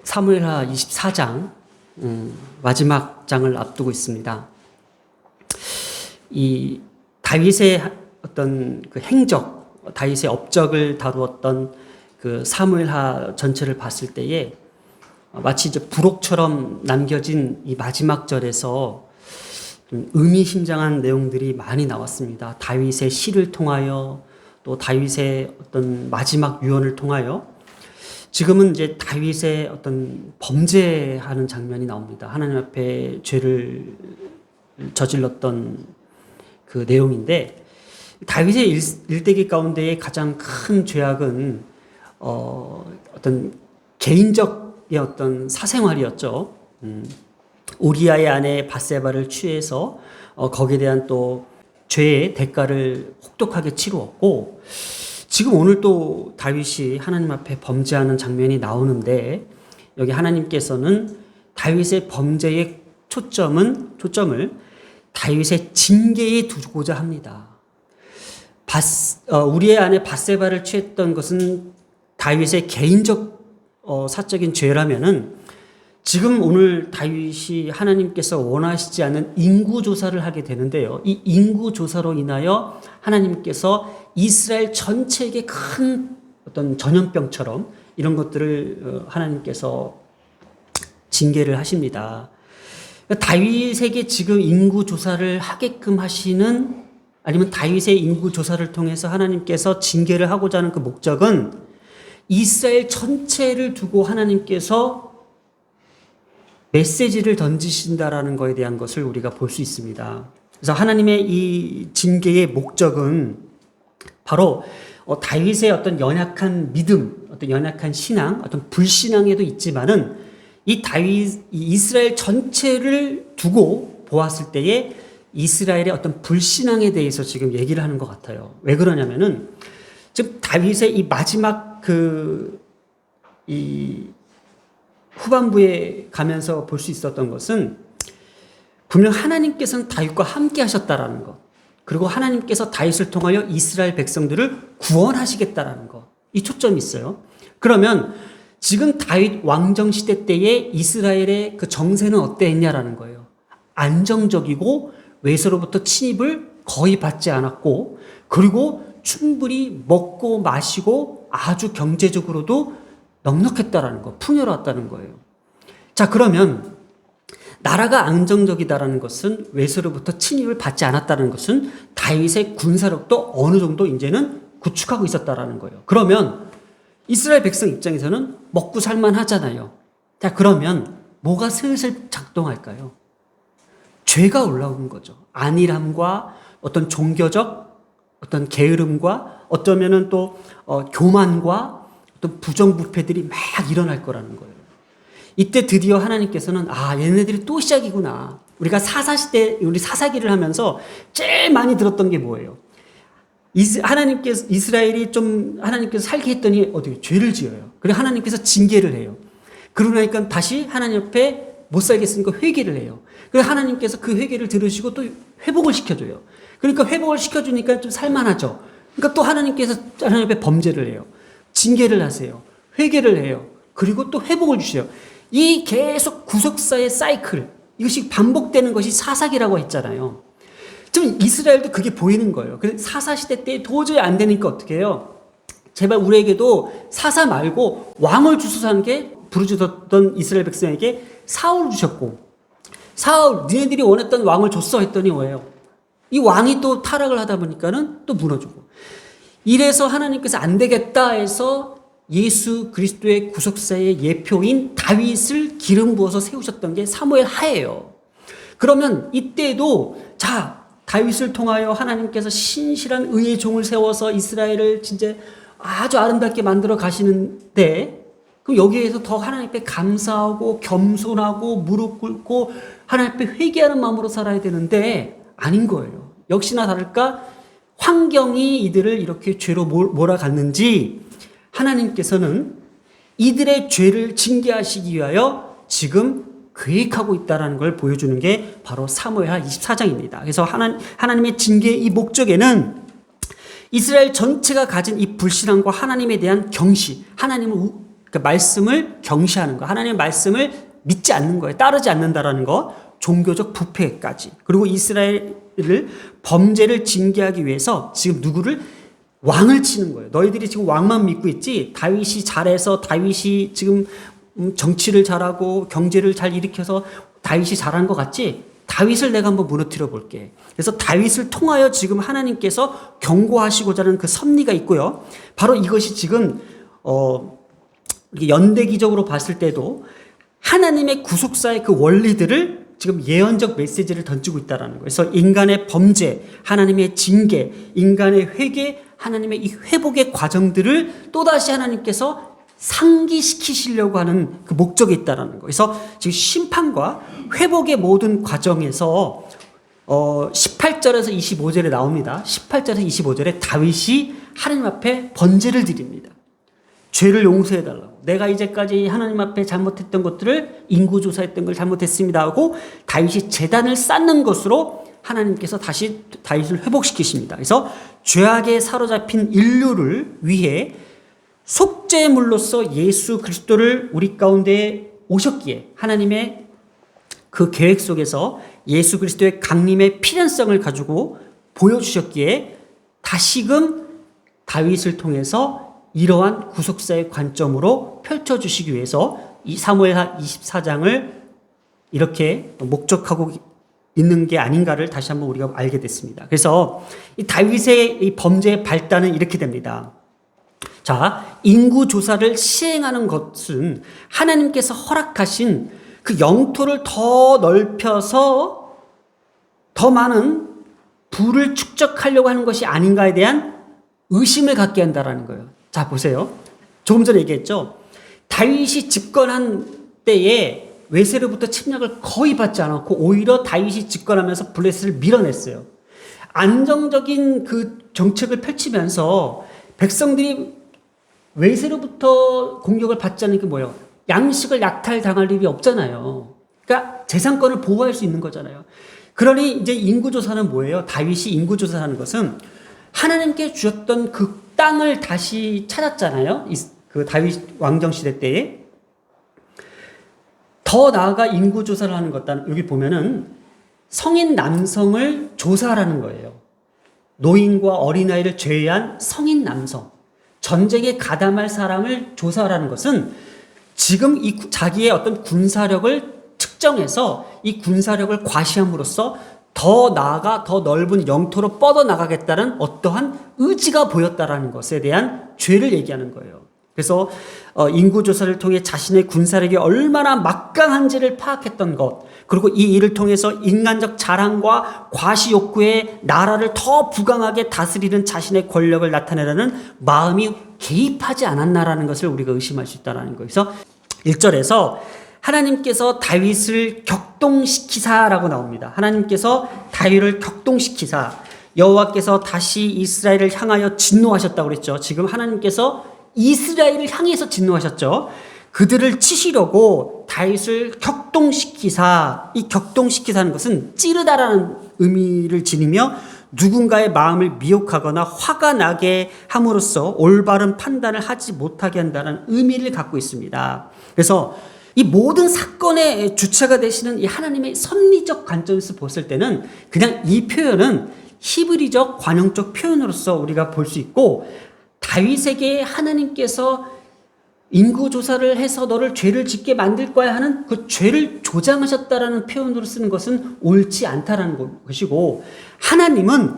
사무엘하 24장 마지막 장을 앞두고 있습니다. 이 다윗의 어떤 그 행적, 다윗의 업적을 다루었던 그 사무엘하 전체를 봤을 때에 마치 이제 부록처럼 남겨진 이 마지막 절에서 좀 의미심장한 내용들이 많이 나왔습니다. 다윗의 시를 통하여 또 다윗의 어떤 마지막 유언을 통하여 지금은 이제 다윗의 어떤 범죄하는 장면이 나옵니다. 하나님 앞에 죄를 저질렀던 그 내용인데, 다윗의 일대기 가운데의 가장 큰 죄악은 어떤 개인적의 어떤 사생활이었죠. 우리아의 아내 밧세바를 취해서 거기에 대한 또 죄의 대가를 혹독하게 치루었고, 지금 오늘 또 다윗이 하나님 앞에 범죄하는 장면이 나오는데, 여기 하나님께서는 다윗의 범죄의 초점을 다윗의 징계에 두고자 합니다. 우리의 아내 밧세바를 취했던 것은 다윗의 개인적 사적인 죄라면은, 지금 오늘 다윗이 하나님께서 원하시지 않는 인구조사를 하게 되는데요. 이 인구조사로 인하여 하나님께서 이스라엘 전체에게 큰 어떤 전염병처럼 이런 것들을 하나님께서 징계를 하십니다. 다윗에게 지금 인구조사를 하게끔 하시는, 아니면 다윗의 인구조사를 통해서 하나님께서 징계를 하고자 하는 그 목적은 이스라엘 전체를 두고 하나님께서 메시지를 던지신다라는 것에 대한 것을 우리가 볼 수 있습니다. 그래서 하나님의 이 징계의 목적은 바로 다윗의 어떤 연약한 믿음, 어떤 연약한 신앙, 어떤 불신앙에도 있지만은 이 이스라엘 전체를 두고 보았을 때에 이스라엘의 어떤 불신앙에 대해서 지금 얘기를 하는 것 같아요. 왜 그러냐면은 지금 다윗의 이 마지막 이 후반부에 가면서 볼 수 있었던 것은 분명 하나님께서는 다윗과 함께 하셨다라는 것, 그리고 하나님께서 다윗을 통하여 이스라엘 백성들을 구원하시겠다라는 것, 이 초점이 있어요. 그러면 지금 다윗 왕정 시대 때의 이스라엘의 그 정세는 어땠냐라는 거예요. 안정적이고 외세로부터 침입을 거의 받지 않았고, 그리고 충분히 먹고 마시고 아주 경제적으로도 넉넉했다라는 거, 풍요로웠다는 거예요. 자, 그러면 나라가 안정적이다라는 것은, 외세로부터 침입을 받지 않았다는 것은 다윗의 군사력도 어느 정도 이제는 구축하고 있었다라는 거예요. 그러면 이스라엘 백성 입장에서는 먹고 살만 하잖아요. 자, 그러면 뭐가 슬슬 작동할까요? 죄가 올라오는 거죠. 안일함과 어떤 종교적 어떤 게으름과 어쩌면은 또 교만과 어떤 부정부패들이 막 일어날 거라는 거예요. 이때 드디어 하나님께서는 얘네들이 또 시작이구나. 우리가 사사시대, 우리 사사기를 하면서 제일 많이 들었던 게 뭐예요? 이스라엘이 좀 하나님께서 살게 했더니 어떻게 죄를 지어요. 그리고 하나님께서 징계를 해요. 그러니까 다시 하나님 앞에 못 살겠으니까 회개를 해요. 그래서 하나님께서 그 회개를 들으시고 또 회복을 시켜줘요. 그러니까 회복을 시켜주니까 좀 살만하죠. 그러니까 또 하나님께서 하나님 앞에 범죄를 해요. 징계를 하세요. 회개를 해요. 그리고 또 회복을 주세요. 이 계속 구속사의 사이클, 이것이 반복되는 것이 사사기라고 했잖아요. 좀 이스라엘도 그게 보이는 거예요. 그래서 사사시대 때 도저히 안 되니까 어떻게 해요? 제발 우리에게도 사사 말고 왕을 주소서 하는 게 부르짖었던 이스라엘 백성에게 사울을 주셨고, 사울, 니네들이 원했던 왕을 줬어 했더니 뭐예요? 이 왕이 또 타락을 하다 보니까는 또 무너지고. 이래서 하나님께서 안 되겠다 해서 예수 그리스도의 구속사의 예표인 다윗을 기름 부어서 세우셨던 게 사무엘 하예요. 그러면 이때도 다윗을 통하여 하나님께서 신실한 의의 종을 세워서 이스라엘을 진짜 아주 아름답게 만들어 가시는데, 그럼 여기에서 더 하나님 앞에 감사하고 겸손하고 무릎 꿇고 하나님 앞에 회개하는 마음으로 살아야 되는데 아닌 거예요. 역시나 다를까 환경이 이들을 이렇게 죄로 몰아갔는지 하나님께서는 이들의 죄를 징계하시기 위하여 지금 계획하고 있다는 걸 보여주는 게 바로 사무엘하 24장입니다. 그래서 하나님의 징계의 이 목적에는 이스라엘 전체가 가진 이 불신앙과 하나님에 대한 경시, 하나님을 그 말씀을 경시하는 거, 하나님의 말씀을 믿지 않는 거예요. 따르지 않는다라는 거, 종교적 부패까지. 그리고 이스라엘을 범죄를 징계하기 위해서 지금 누구를? 왕을 치는 거예요. 너희들이 지금 왕만 믿고 있지, 다윗이 잘해서, 다윗이 지금 정치를 잘하고 경제를 잘 일으켜서 다윗이 잘한 것 같지? 다윗을 내가 한번 무너뜨려 볼게. 그래서 다윗을 통하여 지금 하나님께서 경고하시고자 하는 그 섭리가 있고요. 바로 이것이 지금 연대기적으로 봤을 때도 하나님의 구속사의 그 원리들을 지금 예언적 메시지를 던지고 있다는 거예요. 그래서 인간의 범죄, 하나님의 징계, 인간의 회개, 하나님의 이 회복의 과정들을 또다시 하나님께서 상기시키시려고 하는 그 목적이 있다는 거예요. 그래서 지금 심판과 회복의 모든 과정에서 18절에서 25절에 나옵니다. 18절에서 25절에 다윗이 하나님 앞에 번제를 드립니다. 죄를 용서해달라고. 내가 이제까지 하나님 앞에 잘못했던 것들을, 인구조사했던 걸 잘못했습니다 하고 다윗이 제단을 쌓는 것으로 하나님께서 다시 다윗을 회복시키십니다. 그래서 죄악에 사로잡힌 인류를 위해 속죄물로서 예수 그리스도를 우리 가운데 오셨기에, 하나님의 그 계획 속에서 예수 그리스도의 강림의 필연성을 가지고 보여주셨기에 다시금 다윗을 통해서 이러한 구속사의 관점으로 펼쳐주시기 위해서 이 사무엘하 24장을 이렇게 목적하고 있는 게 아닌가를 다시 한번 우리가 알게 됐습니다. 그래서 이 다윗의 이 범죄의 발단은 이렇게 됩니다. 자, 인구조사를 시행하는 것은 하나님께서 허락하신 그 영토를 더 넓혀서 더 많은 부를 축적하려고 하는 것이 아닌가에 대한 의심을 갖게 한다는 거예요. 자, 보세요. 조금 전에 얘기했죠. 다윗이 집권한 때에 외세로부터 침략을 거의 받지 않았고 오히려 다윗이 집권하면서 블레셋을 밀어냈어요. 안정적인 그 정책을 펼치면서 백성들이 외세로부터 공격을 받지 않는 게 뭐예요? 양식을 약탈당할 일이 없잖아요. 그러니까 재산권을 보호할 수 있는 거잖아요. 그러니 이제 인구조사는 뭐예요? 다윗이 인구조사하는 것은 하나님께 주셨던 그 땅을 다시 찾았잖아요. 그 다윗 왕정 시대 때에. 더 나아가 인구조사를 하는 것, 여기 보면은 성인 남성을 조사하라는 거예요. 노인과 어린아이를 제외한 성인 남성. 전쟁에 가담할 사람을 조사하라는 것은 지금 이 자기의 어떤 군사력을 측정해서 이 군사력을 과시함으로써 더 나아가 더 넓은 영토로 뻗어나가겠다는 어떠한 의지가 보였다라는 것에 대한 죄를 얘기하는 거예요. 그래서 인구조사를 통해 자신의 군사력이 얼마나 막강한지를 파악했던 것, 그리고 이 일을 통해서 인간적 자랑과 과시욕구에 나라를 더 부강하게 다스리는 자신의 권력을 나타내라는 마음이 개입하지 않았나라는 것을 우리가 의심할 수 있다는 거예요. 그래서 1절에서 하나님께서 다윗을 격동시키사라고 나옵니다. 하나님께서 다윗을 격동시키사, 여호와께서 다시 이스라엘을 향하여 진노하셨다고 그랬죠. 지금 하나님께서 이스라엘을 향해서 진노하셨죠. 그들을 치시려고 다윗을 격동시키사, 이 격동시키사는 것은 찌르다라는 의미를 지니며 누군가의 마음을 미혹하거나 화가 나게 함으로써 올바른 판단을 하지 못하게 한다는 의미를 갖고 있습니다. 그래서 이 모든 사건의 주체가 되시는 이 하나님의 섭리적 관점에서 봤을 때는 그냥 이 표현은 히브리적 관용적 표현으로서 우리가 볼 수 있고, 다윗에게 하나님께서 인구조사를 해서 너를 죄를 짓게 만들 거야 하는 그 죄를 조장하셨다라는 표현으로 쓰는 것은 옳지 않다라는 것이고, 하나님은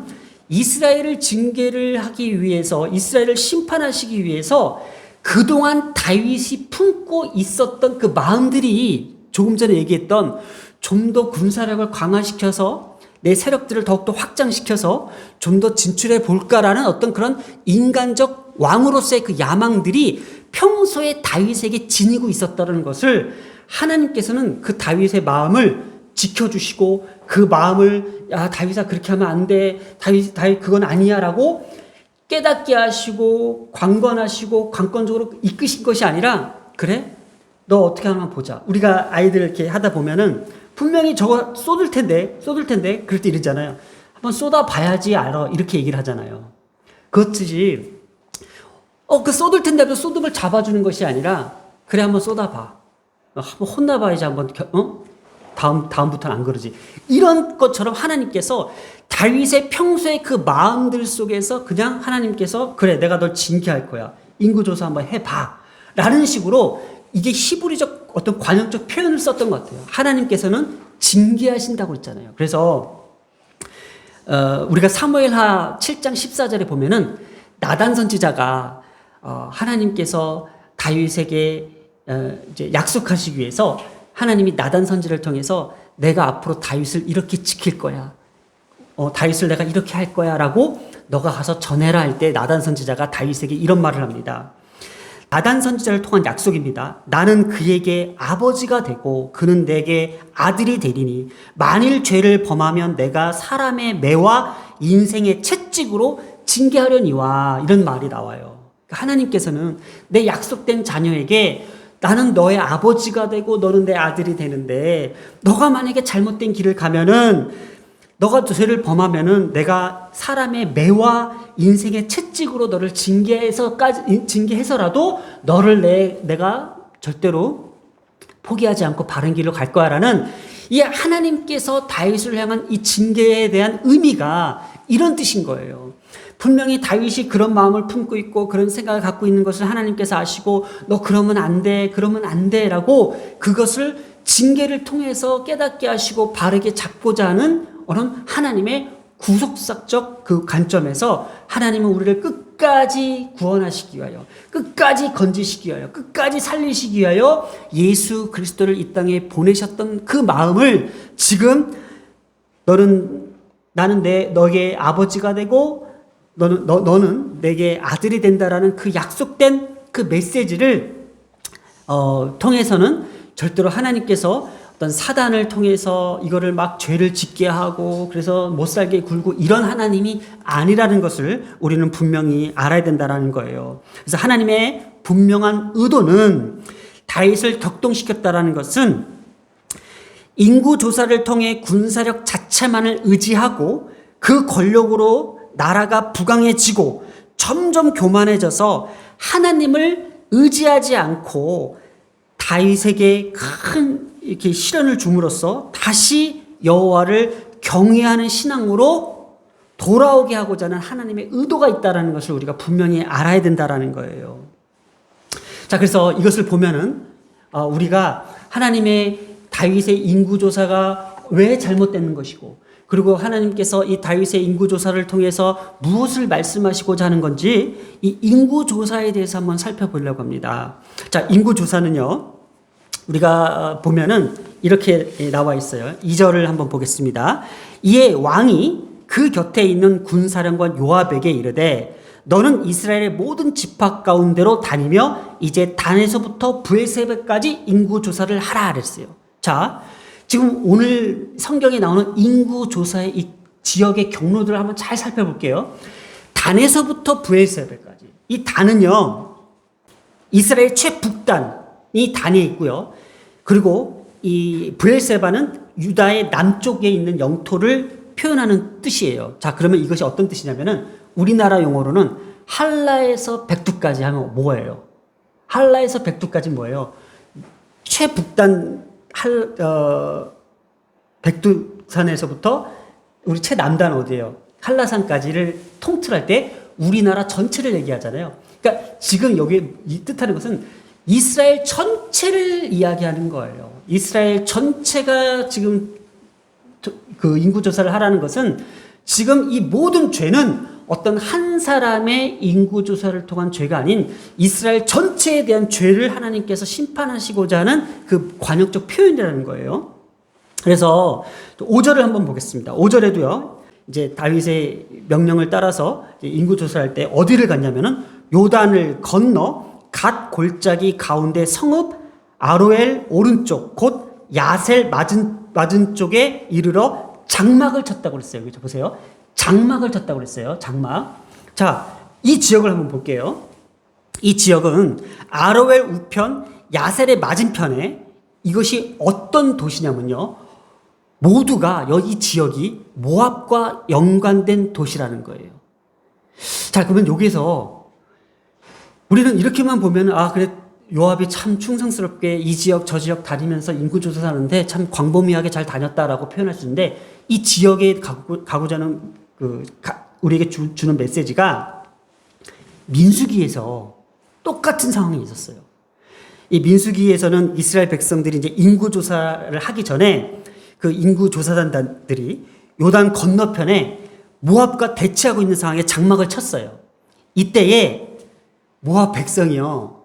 이스라엘을 징계를 하기 위해서, 이스라엘을 심판하시기 위해서 그동안 다윗이 품고 있었던 그 마음들이 조금 전에 얘기했던 좀 더 군사력을 강화시켜서 내 세력들을 더욱더 확장시켜서 좀 더 진출해 볼까라는 어떤 그런 인간적 왕으로서의 그 야망들이 평소에 다윗에게 지니고 있었다는 것을 하나님께서는 그 다윗의 마음을 지켜주시고, 그 마음을 야 다윗아 그렇게 하면 안 돼, 다윗 그건 아니야 라고 깨닫게 하시고 관건하시고 관건적으로 이끄신 것이 아니라, 그래? 너 어떻게 하면 보자. 우리가 아이들 이렇게 하다 보면은 분명히 저거 쏟을 텐데 그럴 때 이러잖아요. 한번 쏟아봐야지 알아. 이렇게 얘기를 하잖아요. 그렇듯이 그 쏟을 텐데 쏟음을 잡아주는 것이 아니라 그래, 한번 쏟아봐. 한번 혼나봐야지, 한번, 다음부터는 안 그러지. 이런 것처럼 하나님께서 다윗의 평소의 그 마음들 속에서 그냥 하나님께서 그래, 내가 널 징계할 거야. 인구조사 한번 해봐. 라는 식으로 이게 히브리적 어떤 관용적 표현을 썼던 것 같아요. 하나님께서는 징계하신다고 했잖아요. 그래서 우리가 사무엘하 7장 14절에 보면은 나단 선지자가 하나님께서 다윗에게 이제 약속하시기 위해서 하나님이 나단 선지를 통해서 내가 앞으로 다윗을 이렇게 지킬 거야. 다윗을 내가 이렇게 할 거야 라고 너가 가서 전해라 할 때 나단 선지자가 다윗에게 이런 말을 합니다. 나단 선지자를 통한 약속입니다. 나는 그에게 아버지가 되고 그는 내게 아들이 되리니 만일 죄를 범하면 내가 사람의 매와 인생의 채찍으로 징계하려니와, 이런 말이 나와요. 하나님께서는 내 약속된 자녀에게 나는 너의 아버지가 되고 너는 내 아들이 되는데 너가 만약에 잘못된 길을 가면은, 너가 죄를 범하면은 내가 사람의 매와 인생의 채찍으로 너를 징계해서라도 너를 내가 절대로 포기하지 않고 바른 길로 갈 거야라는, 이 하나님께서 다윗을 향한 이 징계에 대한 의미가 이런 뜻인 거예요. 분명히 다윗이 그런 마음을 품고 있고 그런 생각을 갖고 있는 것을 하나님께서 아시고 너 그러면 안 돼, 그러면 안 돼 라고 그것을 징계를 통해서 깨닫게 하시고 바르게 잡고자 하는 하나님의 구속사적 그 관점에서 하나님은 우리를 끝까지 구원하시기 위하여, 끝까지 건지시기 위하여, 끝까지 살리시기 위하여 예수 그리스도를 이 땅에 보내셨던 그 마음을 지금 나는 너의 아버지가 되고 너는 내게 아들이 된다라는 그 약속된 그 메시지를 통해서는 절대로 하나님께서 어떤 사단을 통해서 이거를 막 죄를 짓게 하고 그래서 못 살게 굴고 이런 하나님이 아니라는 것을 우리는 분명히 알아야 된다는 거예요. 그래서 하나님의 분명한 의도는 다윗을 격동시켰다라는 것은 인구 조사를 통해 군사력 자체만을 의지하고 그 권력으로 나라가 부강해지고 점점 교만해져서 하나님을 의지하지 않고 다윗에게 큰 이렇게 시련을 줌으로써 다시 여호와를 경외하는 신앙으로 돌아오게 하고자 하는 하나님의 의도가 있다는 것을 우리가 분명히 알아야 된다는 거예요. 자, 그래서 이것을 보면은 우리가 하나님의 다윗의 인구조사가 왜 잘못되는 것이고, 그리고 하나님께서 이 다윗의 인구조사를 통해서 무엇을 말씀하시고자 하는 건지 이 인구조사에 대해서 한번 살펴보려고 합니다. 자, 인구조사는요, 우리가 보면은 이렇게 나와 있어요. 2절을 한번 보겠습니다. 이에 왕이 그 곁에 있는 군사령관 요압에게 이르되 너는 이스라엘의 모든 지파 가운데로 다니며 이제 단에서부터 브엘세바까지 인구조사를 하라 그랬어요. 자, 지금 오늘 성경에 나오는 인구조사의 이 지역의 경로들을 한번 잘 살펴볼게요. 단에서부터 브엘세바까지. 이 단은요, 이스라엘 최북단이 단에 있고요. 그리고 이 브엘세바는 유다의 남쪽에 있는 영토를 표현하는 뜻이에요. 자, 그러면 이것이 어떤 뜻이냐면은 우리나라 용어로는 한라에서 백두까지 하면 뭐예요? 한라에서 백두까지 뭐예요? 최북단 백두산에서부터 우리 최남단 어디예요? 한라산까지를 통틀할 때 우리나라 전체를 얘기하잖아요. 그러니까 지금 여기 이 뜻하는 것은 이스라엘 전체를 이야기하는 거예요. 이스라엘 전체가 지금 그 인구조사를 하라는 것은 지금 이 모든 죄는 어떤 한 사람의 인구조사를 통한 죄가 아닌 이스라엘 전체에 대한 죄를 하나님께서 심판하시고자 하는 그 관역적 표현이라는 거예요. 그래서 5절을 한번 보겠습니다. 5절에도요, 이제 다윗의 명령을 따라서 인구조사할 때 어디를 갔냐면은 요단을 건너 갓 골짜기 가운데 성읍 아로엘 오른쪽 곧 야셀 맞은 쪽에 이르러 장막을 쳤다고 그랬어요. 여기 보세요. 장막을 쳤다고 그랬어요. 장막. 자, 이 지역을 한번 볼게요. 이 지역은 아로엘 우편 야셀의 맞은편에 이것이 어떤 도시냐면요, 모두가 이 지역이 모압과 연관된 도시라는 거예요. 자, 그러면 여기서 우리는 이렇게만 보면 그래, 요압이 참 충성스럽게 이 지역 저 지역 다니면서 인구 조사하는데 참 광범위하게 잘 다녔다라고 표현할 수 있는데 이 지역에 가고자 하는 우리에게 주는 메시지가 민수기에서 똑같은 상황이 있었어요. 이 민수기에서는 이스라엘 백성들이 이제 인구 조사를 하기 전에 그 인구 조사단들이 요단 건너편에 모압과 대치하고 있는 상황에 장막을 쳤어요. 이때에 모압 백성이요,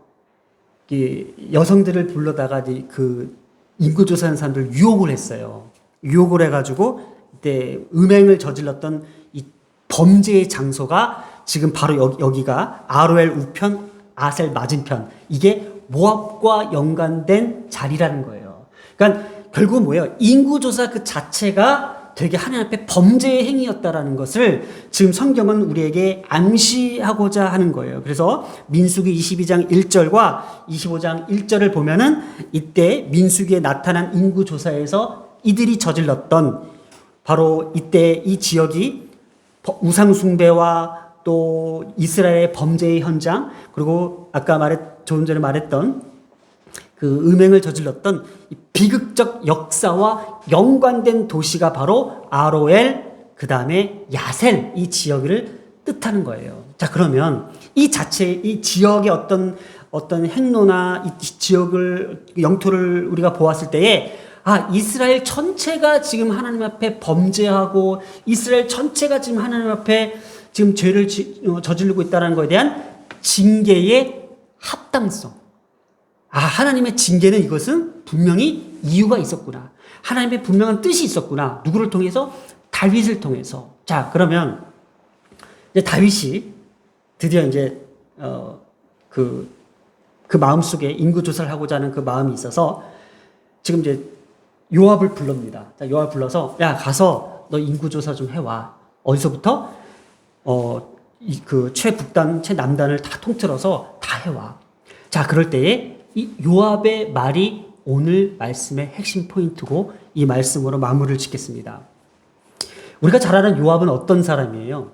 여성들을 불러다가 그 인구 조사하는 사람들 유혹을 했어요. 유혹을 해가지고 이때 음행을 저질렀던 이 범죄의 장소가 지금 바로 여기가 아로엘 우편 아셀 맞은편, 이게 모압과 연관된 자리라는 거예요. 그러니까 결국 뭐예요? 인구조사 그 자체가 되게 하나님 앞에 범죄의 행위였다라는 것을 지금 성경은 우리에게 암시하고자 하는 거예요. 그래서 민수기 22장 1절과 25장 1절을 보면은 이때 민수기에 나타난 인구조사에서 이들이 저질렀던 바로 이때 이 지역이 우상숭배와 또 이스라엘의 범죄의 현장, 그리고 아까 조금 전에 말했던 그 음행을 저질렀던 비극적 역사와 연관된 도시가 바로 아로엘, 그 다음에 야셀, 이 지역을 뜻하는 거예요. 자, 그러면 이 지역의 어떤 행로나 이 지역을, 영토를 우리가 보았을 때에 이스라엘 전체가 지금 하나님 앞에 범죄하고 이스라엘 전체가 지금 하나님 앞에 지금 죄를 저지르고 있다는 것에 대한 징계의 합당성. 하나님의 징계는 이것은 분명히 이유가 있었구나. 하나님의 분명한 뜻이 있었구나. 누구를 통해서? 다윗을 통해서. 자, 그러면 이제 다윗이 드디어 이제 그 마음속에 인구 조사를 하고자 하는 그 마음이 있어서 지금 이제 요압을 불릅니다. 자, 요압 불러서 야, 가서 너 인구 조사 좀 해와. 어디서부터? 그 최북단, 최남단을 다 통틀어서 다 해와. 자, 그럴 때에 이 요압의 말이 오늘 말씀의 핵심 포인트고 이 말씀으로 마무리를 짓겠습니다. 우리가 잘 아는 요압은 어떤 사람이에요?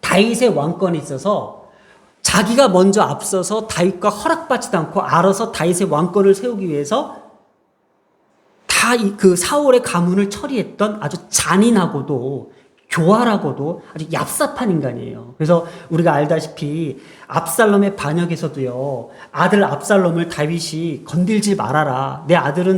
다윗의 왕권에 있어서 자기가 먼저 앞서서 다윗과 허락받지도 않고 알아서 다윗의 왕권을 세우기 위해서 다 그 사울의 가문을 처리했던 아주 잔인하고도 교활하고도 아주 얍삽한 인간이에요. 그래서 우리가 알다시피 압살롬의 반역에서도요, 아들 압살롬을 다윗이 건들지 말아라. 내 아들은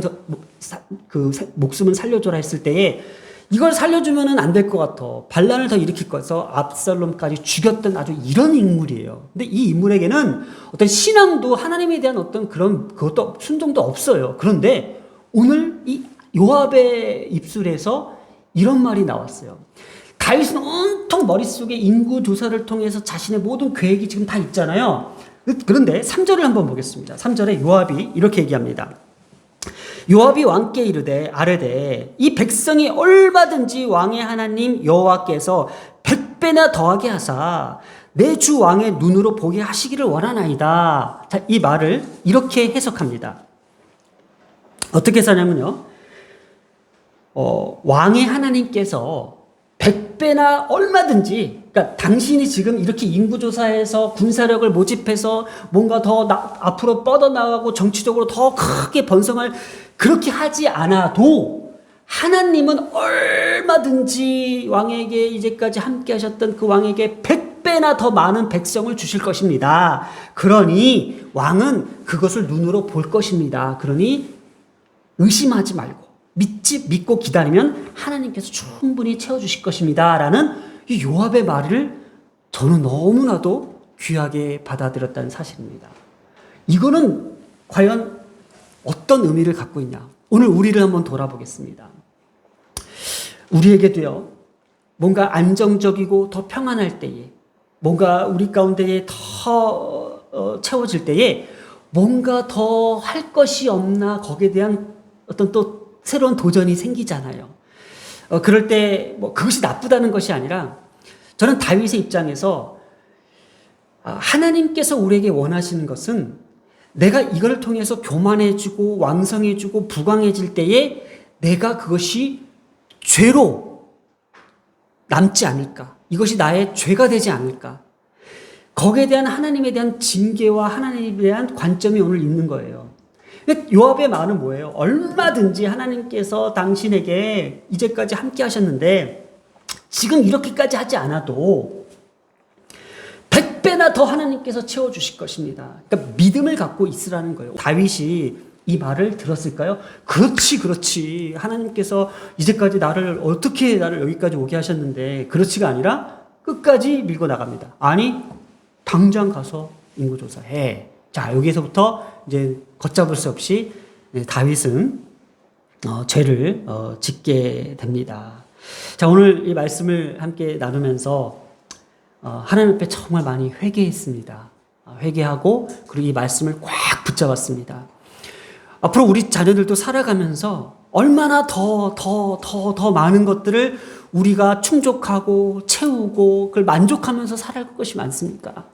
목숨은 살려줘라 했을 때에 이걸 살려주면은 안 될 것 같아. 반란을 더 일으킬 거서 압살롬까지 죽였던 아주 이런 인물이에요. 근데 이 인물에게는 어떤 신앙도 하나님에 대한 어떤 그것도 순종도 없어요. 그런데 오늘 이 요압의 입술에서 이런 말이 나왔어요. 다윗은 온통 머릿속에 인구 조사를 통해서 자신의 모든 계획이 지금 다 있잖아요. 그런데 3절을 한번 보겠습니다. 3절에 요압이 이렇게 얘기합니다. 요압이 왕께 아뢰되 이 백성이 얼마든지 왕의 하나님 여호와께서 100배나 더하게 하사 내 주 왕의 눈으로 보게 하시기를 원하나이다. 자, 이 말을 이렇게 해석합니다. 어떻게 해석하냐면요, 왕의 하나님께서 100배나 얼마든지, 그러니까 당신이 지금 이렇게 인구조사해서 군사력을 모집해서 뭔가 더 앞으로 뻗어나가고 정치적으로 더 크게 번성할, 그렇게 하지 않아도 하나님은 얼마든지 왕에게 이제까지 함께 하셨던 그 왕에게 100배나 더 많은 백성을 주실 것입니다. 그러니 왕은 그것을 눈으로 볼 것입니다. 그러니 의심하지 말고 믿고 기다리면 하나님께서 충분히 채워주실 것입니다. 라는 이 요압의 말을 저는 너무나도 귀하게 받아들였다는 사실입니다. 이거는 과연 어떤 의미를 갖고 있냐? 오늘 우리를 한번 돌아보겠습니다. 우리에게도요, 뭔가 안정적이고 더 평안할 때에, 뭔가 우리 가운데에 더 채워질 때에 뭔가 더 할 것이 없나, 거기에 대한 어떤 또 새로운 도전이 생기잖아요. 그럴 때 그것이 나쁘다는 것이 아니라 저는 다윗의 입장에서 하나님께서 우리에게 원하시는 것은 내가 이걸 통해서 교만해지고 왕성해지고 부강해질 때에 내가 그것이 죄로 남지 않을까? 이것이 나의 죄가 되지 않을까? 거기에 대한 하나님에 대한 징계와 하나님에 대한 관점이 오늘 있는 거예요. 요압의 말은 뭐예요? 얼마든지 하나님께서 당신에게 이제까지 함께 하셨는데 지금 이렇게까지 하지 않아도 100배나 더 하나님께서 채워주실 것입니다. 그러니까 믿음을 갖고 있으라는 거예요. 다윗이 이 말을 들었을까요? 그렇지. 하나님께서 이제까지 어떻게 나를 여기까지 오게 하셨는데, 그렇지가 아니라 끝까지 밀고 나갑니다. 아니, 당장 가서 인구조사해. 자, 여기에서부터 이제 걷잡을 수 없이 다윗은 죄를 짓게 됩니다. 자, 오늘 이 말씀을 함께 나누면서 하나님 앞에 정말 많이 회개했습니다. 회개하고 그리고 이 말씀을 꽉 붙잡았습니다. 앞으로 우리 자녀들도 살아가면서 얼마나 더 많은 것들을 우리가 충족하고 채우고 그걸 만족하면서 살아갈 것이 많습니까?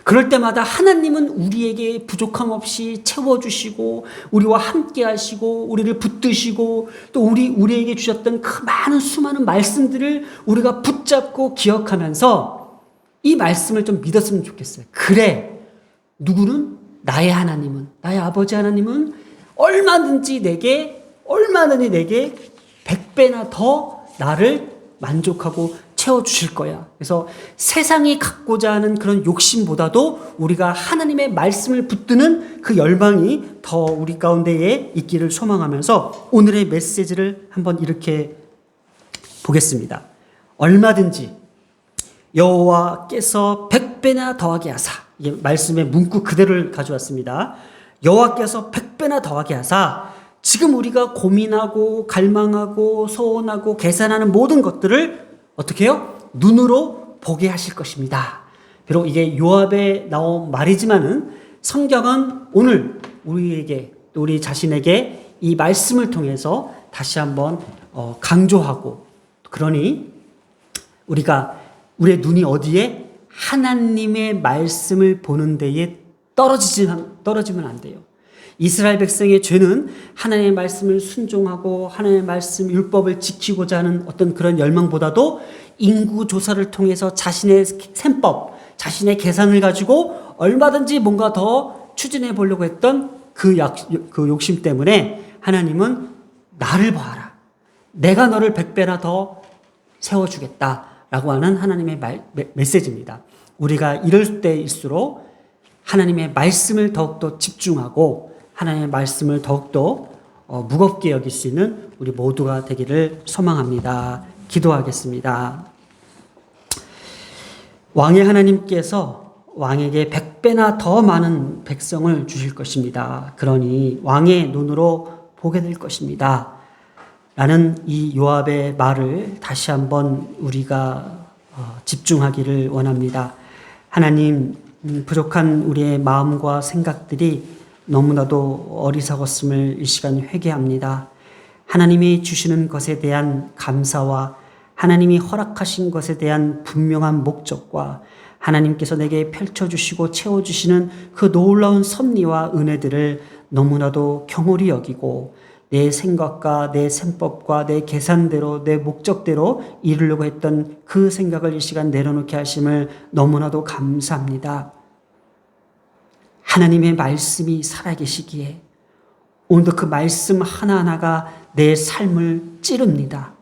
그럴 때마다 하나님은 우리에게 부족함 없이 채워주시고 우리와 함께 하시고 우리를 붙드시고 또 우리에게 주셨던 그 많은 수많은 말씀들을 우리가 붙잡고 기억하면서 이 말씀을 좀 믿었으면 좋겠어요. 그래, 누구는? 나의 하나님은, 나의 아버지 하나님은 얼마든지 내게 100배나 더 나를 만족하고 채워주실 거야. 그래서 세상이 갖고자 하는 그런 욕심보다도 우리가 하나님의 말씀을 붙드는 그 열망이 더 우리 가운데에 있기를 소망하면서 오늘의 메시지를 한번 이렇게 보겠습니다. 얼마든지 여호와께서 100배나 더하게 하사. 이게 말씀의 문구 그대로를 가져왔습니다. 여호와께서 100배나 더하게 하사 지금 우리가 고민하고 갈망하고 소원하고 계산하는 모든 것들을 어떻게 해요? 눈으로 보게 하실 것입니다. 비록 이게 요압에 나온 말이지만은 성경은 오늘 우리에게 또 우리 자신에게 이 말씀을 통해서 다시 한번 강조하고, 그러니 우리의 눈이 어디에? 하나님의 말씀을 보는 데에 떨어지면 안 돼요. 이스라엘 백성의 죄는 하나님의 말씀을 순종하고 하나님의 말씀 율법을 지키고자 하는 어떤 그런 열망보다도 인구 조사를 통해서 자신의 셈법, 자신의 계산을 가지고 얼마든지 뭔가 더 추진해 보려고 했던 그 욕심 때문에 하나님은 나를 봐라. 내가 너를 100배나 더 세워주겠다라고 하는 하나님의 메시지입니다. 우리가 이럴 때일수록 하나님의 말씀을 더욱더 집중하고 하나님의 말씀을 더욱더 무겁게 여길 수 있는 우리 모두가 되기를 소망합니다. 기도하겠습니다. 왕의 하나님께서 왕에게 100배나 더 많은 백성을 주실 것입니다. 그러니 왕의 눈으로 보게 될 것입니다. 라는 이 요압의 말을 다시 한번 우리가 집중하기를 원합니다. 하나님, 부족한 우리의 마음과 생각들이 너무나도 어리석었음을 이 시간 회개합니다. 하나님이 주시는 것에 대한 감사와 하나님이 허락하신 것에 대한 분명한 목적과 하나님께서 내게 펼쳐주시고 채워주시는 그 놀라운 섭리와 은혜들을 너무나도 경홀히 여기고 내 생각과 내 셈법과 내 계산대로 내 목적대로 이루려고 했던 그 생각을 이 시간 내려놓게 하심을 너무나도 감사합니다. 하나님의 말씀이 살아계시기에 오늘도 그 말씀 하나하나가 내 삶을 찌릅니다.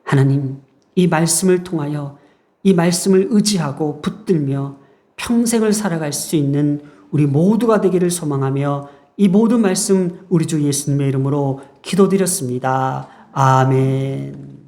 하나님, 이 말씀을 통하여 이 말씀을 의지하고 붙들며 평생을 살아갈 수 있는 우리 모두가 되기를 소망하며 이 모든 말씀 우리 주 예수님의 이름으로 기도드렸습니다. 아멘.